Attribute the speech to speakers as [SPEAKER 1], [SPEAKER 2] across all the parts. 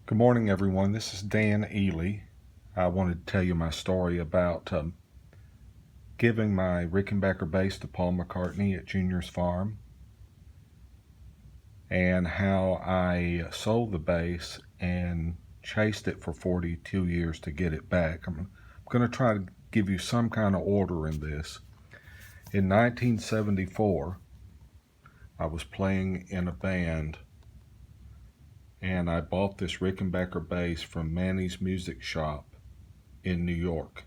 [SPEAKER 1] Good morning, everyone. This is Dan Ealey. I wanted to tell you my story about giving my Rickenbacker bass to Paul McCartney at Junior's Farm, and how I sold the bass and chased it for 42 years to get it back. I'm going to try to give you some kind of order in this. In 1974, I was playing in a band, and I bought this Rickenbacker bass from Manny's Music Shop in New York.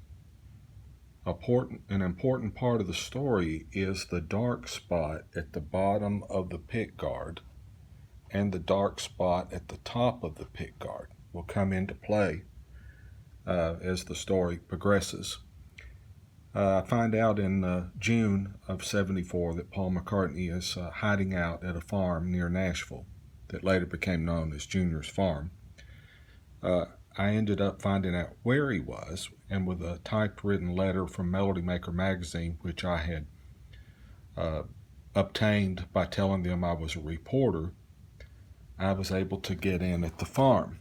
[SPEAKER 1] An important part of the story is the dark spot at the bottom of the pick guard and the dark spot at the top of the pick guard will come into play as the story progresses. I find out in June of '74 that Paul McCartney is hiding out at a farm near Nashville that later became known as Junior's Farm. I ended up finding out where he was, and with a typewritten letter from Melody Maker magazine, which I had obtained by telling them I was a reporter, I was able to get in at the farm.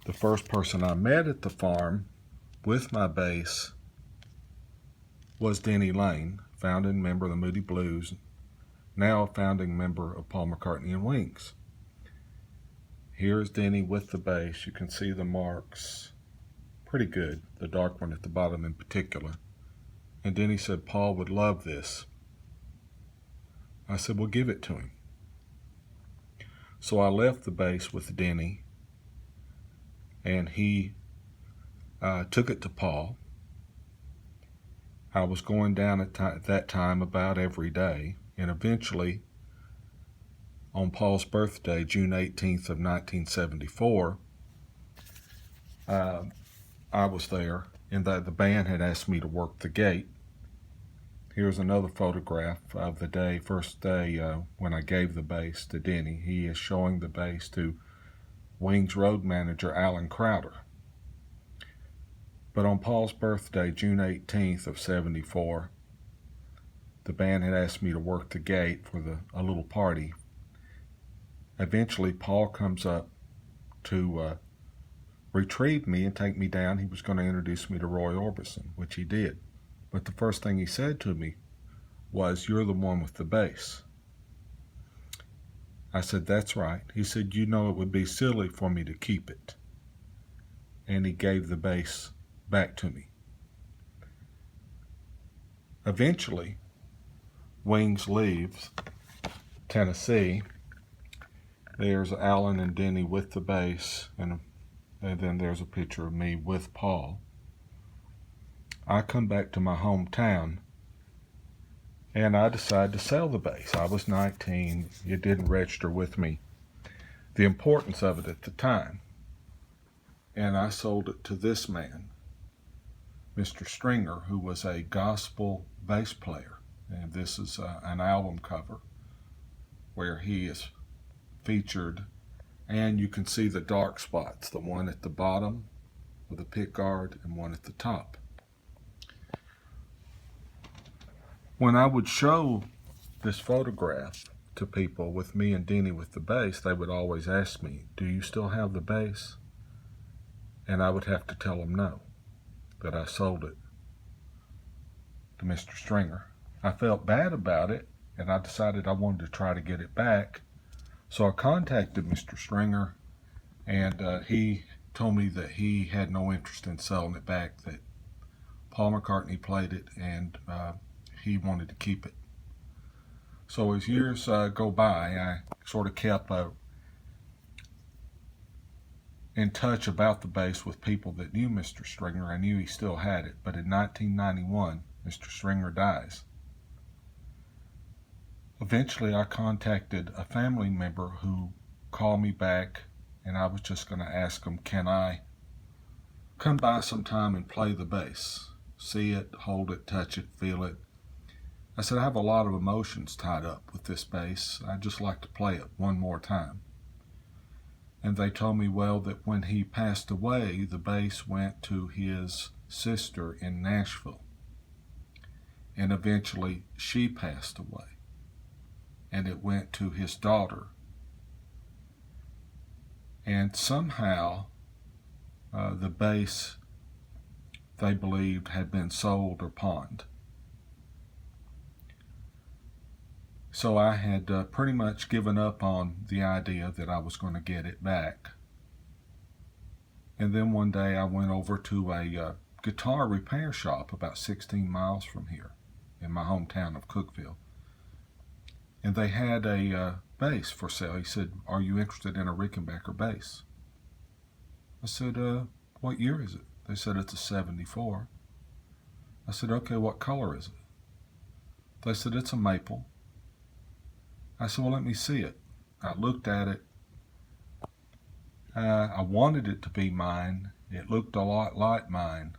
[SPEAKER 1] The first person I met at the farm with my bass was Denny Lane, founding member of the Moody Blues, now a founding member of Paul McCartney and Wings. Here's Denny with the bass. You can see the marks pretty good, the dark one at the bottom in particular. And Denny said, "Paul would love this." I said, "Well, give it to him." So I left the bass with Denny, and he took it to Paul. I was going down at that time about every day, and eventually, on Paul's birthday, June 18th of 1974, I was there, and the band had asked me to work the gate. Here's another photograph of the day, first day when I gave the bass to Denny. He is showing the bass to Wings road manager Alan Crowder. But on Paul's birthday, June 18th of '74, the band had asked me to work the gate for a little party. Eventually, Paul comes up to retrieve me and take me down. He was going to introduce me to Roy Orbison, which he did. But the first thing he said to me was, "You're the one with the bass." I said, "That's right." He said, "You know it would be silly for me to keep it." And he gave the bass back to me. Eventually, Wings leaves Tennessee. There's Alan and Denny with the bass, and then there's a picture of me with Paul. I come back to my hometown, and I decide to sell the bass. I was 19. It didn't register with me the importance of it at the time. And I sold it to this man, Mr. Stringer, who was a gospel bass player. And this is an album cover where he is featured, and you can see the dark spots, the one at the bottom of the pick guard and one at the top. When I would show this photograph to people with me and Denny with the bass, they would always ask me, "Do you still have the bass?" And I would have to tell them no, that I sold it to Mr. Stringer. I felt bad about it, and I decided I wanted to try to get it back. So I contacted Mr. Stringer, and he told me that he had no interest in selling it back, that Paul McCartney played it, and he wanted to keep it. So as years go by, I sort of kept in touch about the bass with people that knew Mr. Stringer. I knew he still had it, but in 1991, Mr. Stringer dies. Eventually, I contacted a family member who called me back, and I was just going to ask him, "Can I come by sometime and play the bass? See it, hold it, touch it, feel it?" I said, "I have a lot of emotions tied up with this bass. I'd just like to play it one more time." And they told me, well, that when he passed away, the bass went to his sister in Nashville. And eventually she passed away, and it went to his daughter. And somehow the bass, they believed, had been sold or pawned. So I had pretty much given up on the idea that I was going to get it back. And then one day I went over to a guitar repair shop about 16 miles from here in my hometown of Cookeville. And they had a bass for sale. He said, "Are you interested in a Rickenbacker bass?" I said, "What year is it?" They said, "It's a 74. I said, "Okay, what color is it?" They said, "It's a maple." I said, "Well, let me see it." I looked at it. I wanted it to be mine. It looked a lot like mine.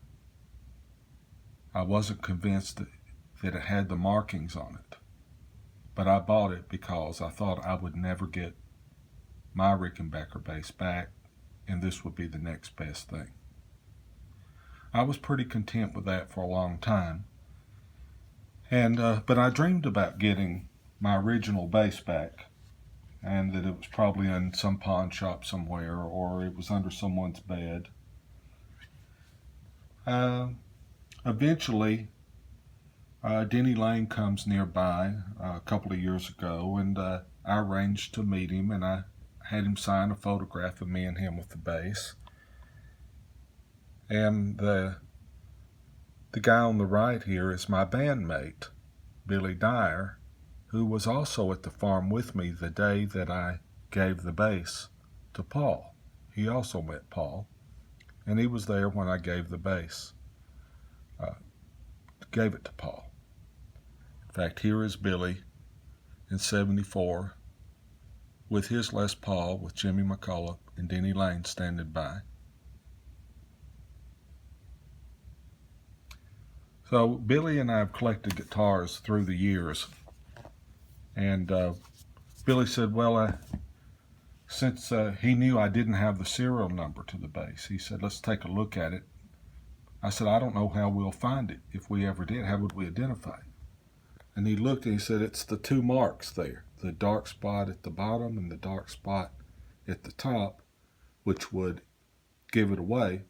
[SPEAKER 1] I wasn't convinced that it had the markings on it. But I bought it because I thought I would never get my Rickenbacker bass back, and this would be the next best thing. I was pretty content with that for a long time. But I dreamed about getting my original bass back, and that it was probably in some pawn shop somewhere, or it was under someone's bed. Eventually, Denny Lane comes nearby a couple of years ago, and I arranged to meet him, and I had him sign a photograph of me and him with the bass. And the guy on the right here is my bandmate, Billy Dyer, who was also at the farm with me the day that I gave the bass to Paul. He also met Paul, and he was there when I gave the bass, gave it to Paul. In fact, here is Billy in 74 with his Les Paul with Jimmy McCullough and Denny Lane standing by. So Billy and I have collected guitars through the years. And Billy said, well, since he knew I didn't have the serial number to the bass, he said, let's take a look at it. I said, I don't know how we'll find it. If we ever did, how would we identify it? And he looked and he said, it's the two marks there, the dark spot at the bottom and the dark spot at the top, which would give it away.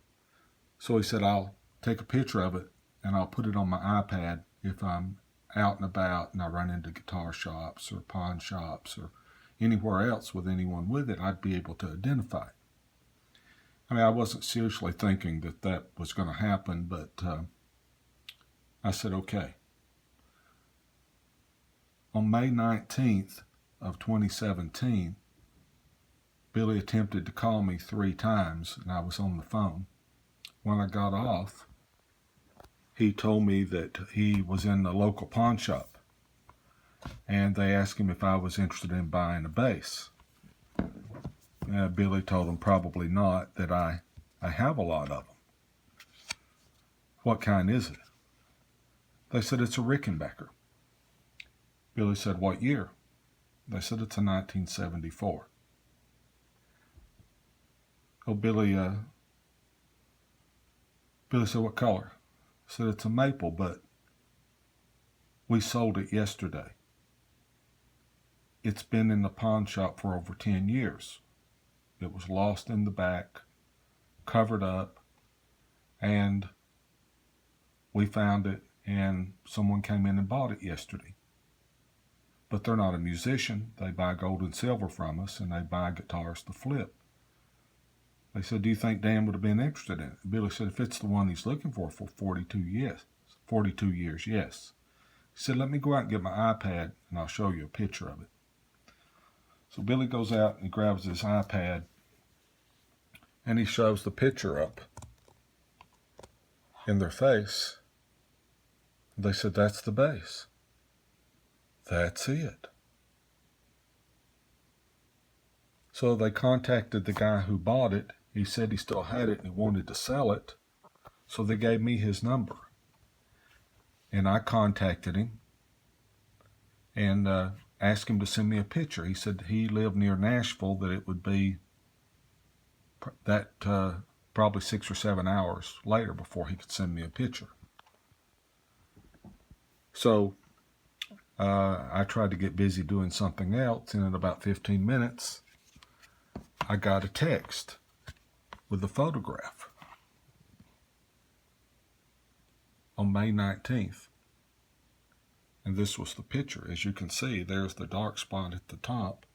[SPEAKER 1] So he said, I'll take a picture of it and I'll put it on my iPad if I'm out and about and I run into guitar shops or pawn shops or anywhere else with anyone with it, I'd be able to identify it. I mean, I wasn't seriously thinking that that was going to happen, but I said, okay. On May 19th of 2017, Billy attempted to call me 3 times, and I was on the phone. When I got off, he told me that he was in the local pawn shop, and they asked him if I was interested in buying a bass. Billy told him probably not, that I have a lot of them. What kind is it? They said, it's a Rickenbacker. Billy said, what year? They said, it's a 1974. Oh, Billy said, what color? I said, it's a maple, but we sold it yesterday. It's been in the pawn shop for over 10 years. It was lost in the back, covered up, and we found it, and someone came in and bought it yesterday. But they're not a musician. They buy gold and silver from us, and they buy guitars to flip. They said, do you think Dan would have been interested in it? Billy said, if it's the one he's looking for 42 years, yes. He said, let me go out and get my iPad, and I'll show you a picture of it. So Billy goes out and he grabs his iPad, and he shows the picture up in their face. They said, that's the bass. That's it. So they contacted the guy who bought it. He said he still had it and he wanted to sell it. So they gave me his number. And I contacted him and asked him to send me a picture. He said he lived near Nashville, that it would be probably 6 or 7 hours later before he could send me a picture. So I tried to get busy doing something else, and in about 15 minutes, I got a text with a photograph on May 19th. And this was the picture. As you can see, there's the dark spot at the top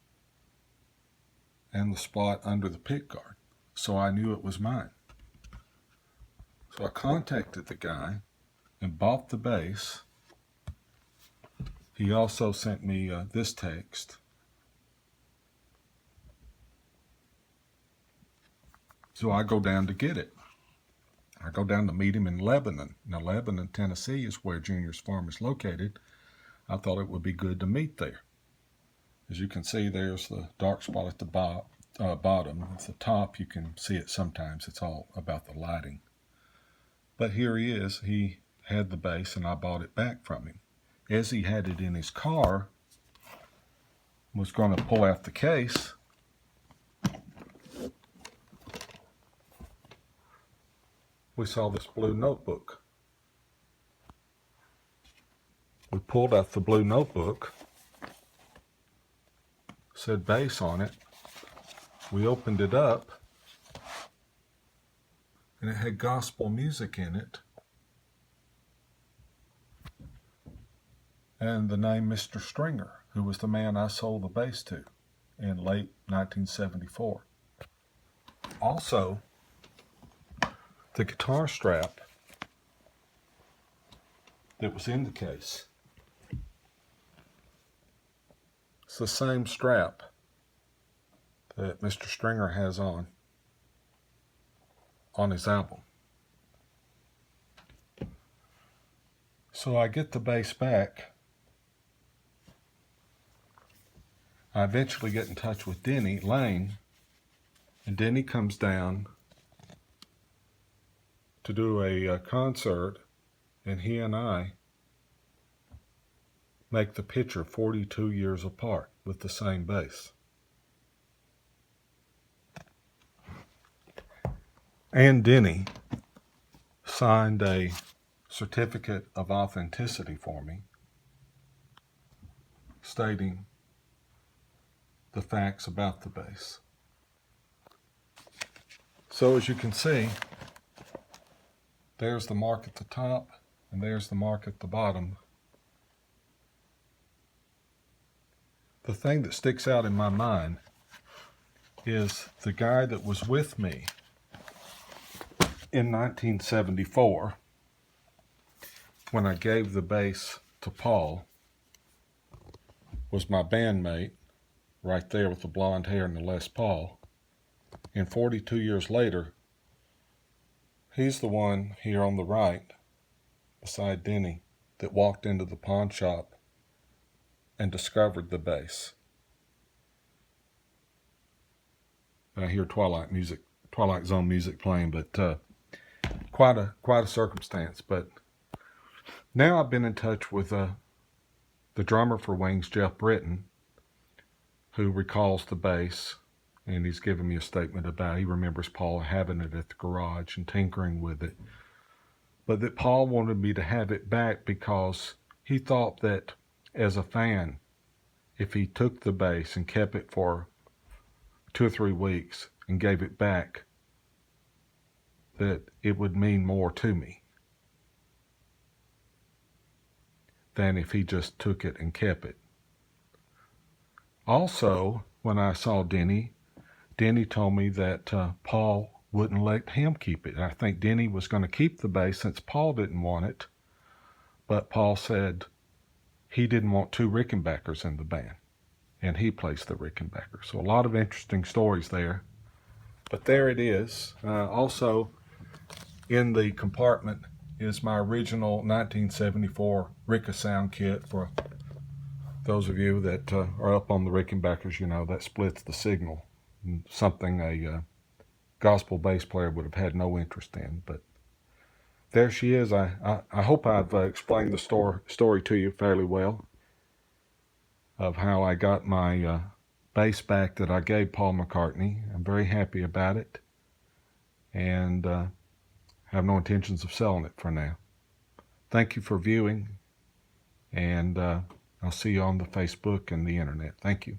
[SPEAKER 1] and the spot under the pick guard. So I knew it was mine. So I contacted the guy and bought the bass. He also sent me this text. So I go down to get it. I go down to meet him in Lebanon. Now, Lebanon, Tennessee is where Junior's farm is located. I thought it would be good to meet there. As you can see, there's the dark spot at the bottom. At the top, you can see it sometimes. It's all about the lighting. But here he is. He had the bass, and I bought it back from him. As he had it in his car, was going to pull out the case, we saw this blue notebook. We pulled out the blue notebook, said bass on it. We opened it up, and it had gospel music in it, and the name Mr. Stringer, who was the man I sold the bass to in late 1974. Also, the guitar strap that was in the case, it's the same strap that Mr. Stringer has on his album. So I get the bass back. I eventually get in touch with Denny Lane, and Denny comes down to do a concert, and he and I make the picture 42 years apart with the same bass. And Denny signed a certificate of authenticity for me, stating the facts about the bass. So as you can see, there's the mark at the top, and there's the mark at the bottom. The thing that sticks out in my mind is the guy that was with me in 1974, when I gave the bass to Paul, was my bandmate, right there with the blonde hair and the Les Paul. And 42 years later, he's the one here on the right, beside Denny, that walked into the pawn shop and discovered the bass. I hear Twilight Zone music playing, but quite a circumstance. But now I've been in touch with the drummer for Wings, Jeff Britton, who recalls the bass, and he's given me a statement about he remembers Paul having it at the garage and tinkering with it, but that Paul wanted me to have it back because he thought that as a fan, if he took the bass and kept it for 2 or 3 weeks and gave it back, that it would mean more to me than if he just took it and kept it. Also, when I saw Denny told me that Paul wouldn't let him keep it. I think Denny was going to keep the bass since Paul didn't want it, but Paul said he didn't want 2 Rickenbackers in the band, and he plays the Rickenbacker. So a lot of interesting stories there. But there it is. Also, in the compartment is my original 1974 Ricka sound kit. For those of you that are up on the Rickenbackers, you know that splits the signal, something a gospel bass player would have had no interest in. But there she is. I hope I've explained the story to you fairly well of how I got my bass back that I gave Paul McCartney. I'm very happy about it, and have no intentions of selling it for now. Thank you for viewing, and I'll see you on the Facebook and the internet. Thank you.